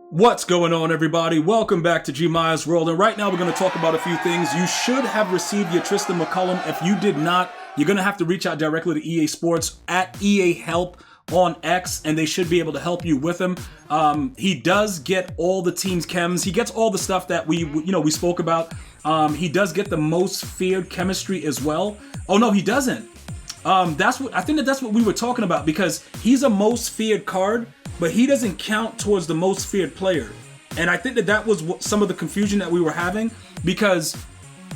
What's going on, everybody? Welcome back to GmiasWorld, and right now we're going to talk about a few things. You should have received your Tristin Mccullum. If you did not, you're going to have to reach out directly to EA Sports at EA Help on X, and they should be able to help you with him. He does get all the team's chems. He gets all the stuff that we spoke about. He does get the most feared chemistry as well. Oh no, he doesn't. That's what we were talking about, because he's a most feared card, but he doesn't count towards the most feared player. And I think that was some of the confusion that we were having, because,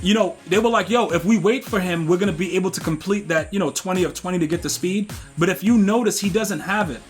they were like, yo, if we wait for him, we're going to be able to complete that, 20 of 20 to get the speed. But if you notice, he doesn't have it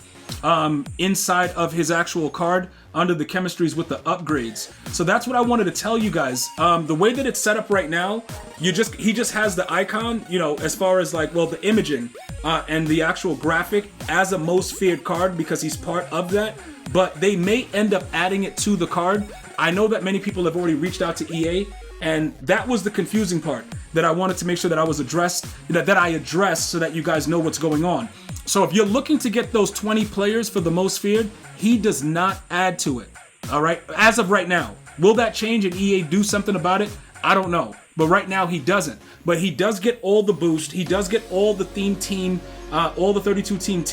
inside of his actual card under the chemistries with the upgrades. So that's what I wanted to tell you guys. The way that it's set up right now, he just has the icon, as far as the imaging and the actual graphic as a most feared card, because he's part of that. But they may end up adding it to the card. I know that many people have already reached out to EA, and that was the confusing part that I wanted to make sure that I addressed so that you guys know what's going on. So if you're looking to get those 20 players for the most feared, he does not add to it. All right, as of right now. Will that change and EA do something about it? I don't know. But right now he doesn't. But he does get all the boost. He does get all the team, all the 32 team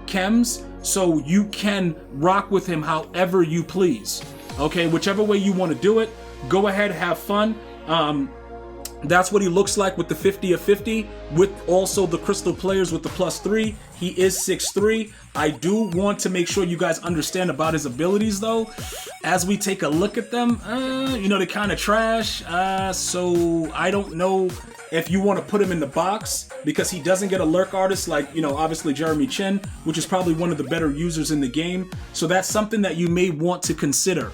chems. So you can rock with him however you please. Okay, whichever way you want to do it, go ahead, have fun. That's what he looks like with the 50 of 50, with also the crystal players with the +3. He is 6'3". I do want to make sure you guys understand about his abilities, though. As we take a look at them, they're kind of trash. So I don't know if you want to put him in the box, because he doesn't get a lurk artist like, obviously Jeremy Chin, which is probably one of the better users in the game. So that's something that you may want to consider.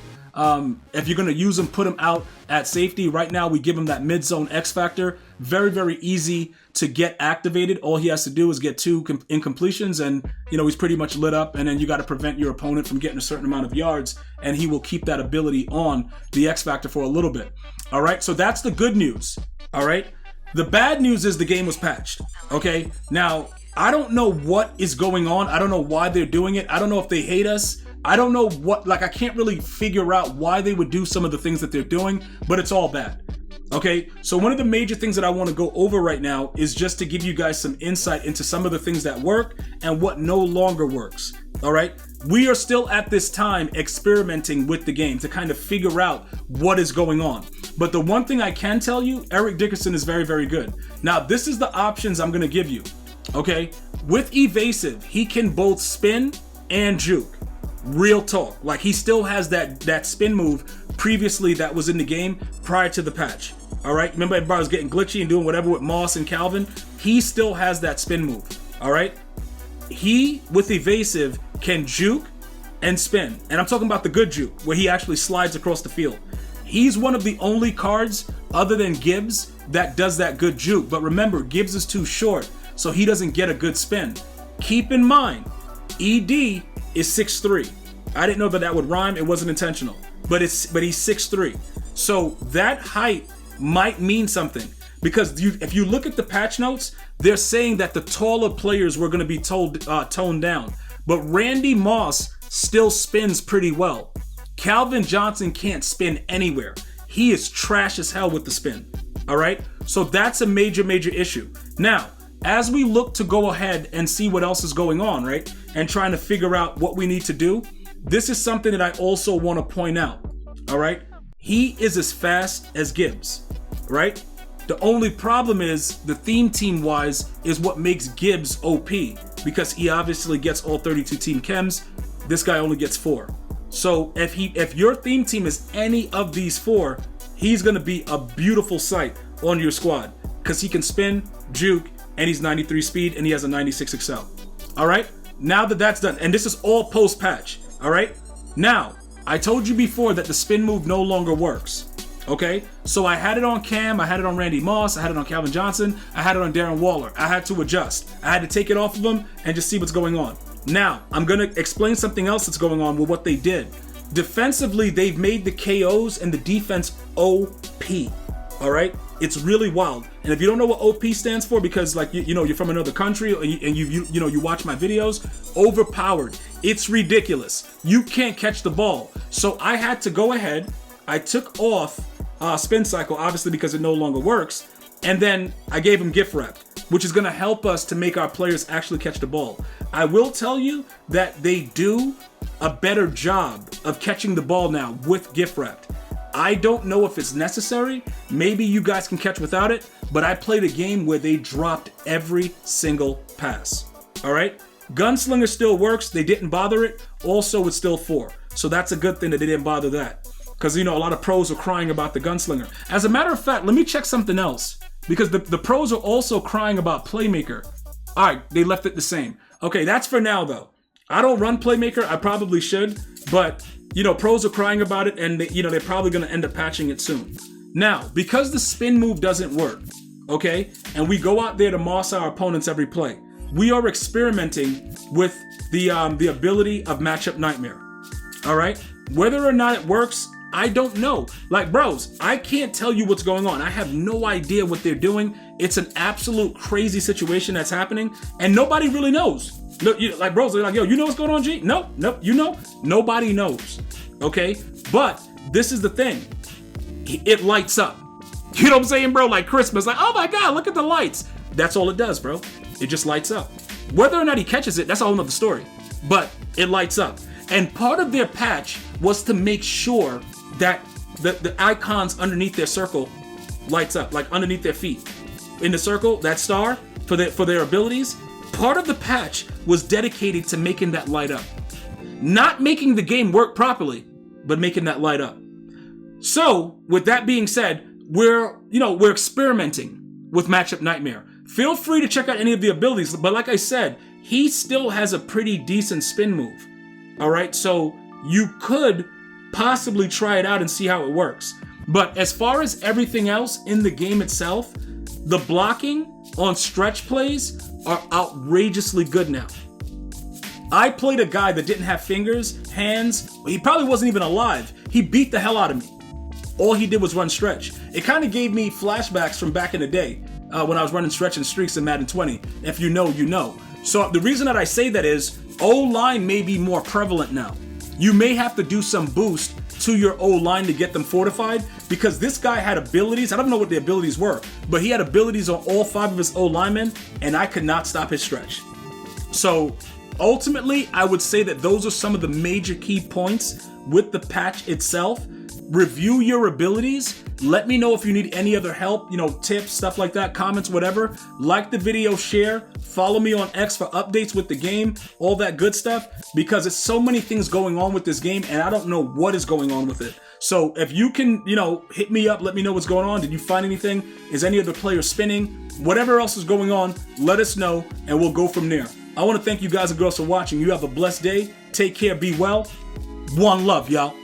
If you're going to use him, put him out at safety. Right now, we give him that mid-zone X factor. Very, very easy to get activated. All he has to do is get 2 incompletions, and, he's pretty much lit up. And then you got to prevent your opponent from getting a certain amount of yards, and he will keep that ability on the X factor for a little bit. All right, so that's the good news. All right, the bad news is the game was patched. Okay, now, I don't know what is going on. I don't know why they're doing it. I don't know if they hate us. I don't know I can't really figure out why they would do some of the things that they're doing, but it's all bad. Okay, so one of the major things that I want to go over right now is just to give you guys some insight into some of the things that work and what no longer works. All right, we are still at this time experimenting with the game to kind of figure out what is going on. But the one thing I can tell you, Eric Dickerson is very, very good. Now, this is the options I'm going to give you. Okay, with evasive, he can both spin and juke. Real talk. Like, he still has that spin move previously that was in the game prior to the patch. All right, remember everybody was getting glitchy and doing whatever with Moss and Calvin? He still has that spin move. All right, he with evasive can juke and spin, and I'm talking about the good juke where he actually slides across the field. He's one of the only cards other than Gibbs that does that good juke. But remember, Gibbs is too short, so he doesn't get a good spin. Keep in mind, ED is 6'3". I didn't know that would rhyme. It wasn't intentional, but he's 6'3". So that height might mean something, because if you look at the patch notes, they're saying that the taller players were going to be toned down, but Randy Moss still spins pretty well. Calvin Johnson can't spin anywhere. He is trash as hell with the spin. All right, so that's a major, major issue. Now, as we look to go ahead and see what else is going on, right, and trying to figure out what we need to do, this is something that I also want to point out. All right, he is as fast as Gibbs, right? The only problem is the theme team wise is what makes Gibbs OP, because he obviously gets all 32 team chems. This guy only gets 4. So if your theme team is any of these 4, he's going to be a beautiful sight on your squad, because he can spin, juke, and he's 93 speed, and he has a 96 excel. All right, now that that's done, and this is all post-patch. All right, now, I told you before that the spin move no longer works. Okay, so I had it on Cam, I had it on Randy Moss, I had it on Calvin Johnson, I had it on Darren Waller. I had to adjust. I had to take it off of them and just see what's going on. Now, I'm going to explain something else that's going on with what they did. Defensively, they've made the KOs and the defense OP. All right, it's really wild. And if you don't know what OP stands for, because like you know you're from another country and you watch my videos, overpowered. It's ridiculous. You can't catch the ball. So I had to go ahead. I took off spin cycle, obviously because it no longer works, and then I gave him gift wrap, which is going to help us to make our players actually catch the ball. I will tell you that they do a better job of catching the ball now with gift wrap. I don't know if it's necessary. Maybe you guys can catch without it, but I played a game where they dropped every single pass. All right? Gunslinger still works. They didn't bother it. Also, it's still 4. So that's a good thing that they didn't bother that. Because, you know, a lot of pros are crying about the Gunslinger. As a matter of fact, let me check something else. Because the pros are also crying about Playmaker. All right, they left it the same. Okay, that's for now, though. I don't run Playmaker. I probably should. But, you know, pros are crying about it, and, they're probably going to end up patching it soon. Now, because the spin move doesn't work, okay, and we go out there to moss our opponents every play, we are experimenting with the ability of Matchup Nightmare. All right? Whether or not it works, I don't know. Like, bros, I can't tell you what's going on. I have no idea what they're doing. It's an absolute crazy situation that's happening, and nobody really knows. Look, like, bros, they're like, yo, you know what's going on, G? No, you know? Nobody knows, okay? But this is the thing. It lights up. You know what I'm saying, bro? Like Christmas, like, oh my God, look at the lights. That's all it does, bro. It just lights up. Whether or not he catches it, that's a whole nother story. But it lights up. And part of their patch was to make sure that the icons underneath their circle lights up, like underneath their feet. In the circle, that star, for their abilities, part of the patch was dedicated to making that light up. Not making the game work properly, but making that light up. So, with that being said, we're experimenting with Matchup Nightmare. Feel free to check out any of the abilities, but like I said, he still has a pretty decent spin move. All right, so you could possibly try it out and see how it works. But as far as everything else in the game itself, the blocking on stretch plays are outrageously good now. I played a guy that didn't have fingers, hands, he probably wasn't even alive. He beat the hell out of me. All he did was run stretch. It kind of gave me flashbacks from back in the day when I was running stretch and streaks in Madden 20. If you know, you know. So the reason that I say that is O-line may be more prevalent now. You may have to do some boost to your O-line to get them fortified, because this guy had abilities. I don't know what the abilities were, but he had abilities on all 5 of his O-linemen, and I could not stop his stretch. So ultimately, I would say that those are some of the major key points with the patch itself. Review your abilities. Let me know if you need any other help, tips, stuff like that, comments, whatever. Like the video, share, follow me on X for updates with the game, all that good stuff, because it's so many things going on with this game and I don't know what is going on with it. So if you can, hit me up, let me know what's going on. Did you find anything? Is any other player spinning? Whatever else is going on, let us know and we'll go from there. I want to thank you guys and girls for watching. You have a blessed day. Take care. Be well. One love, y'all.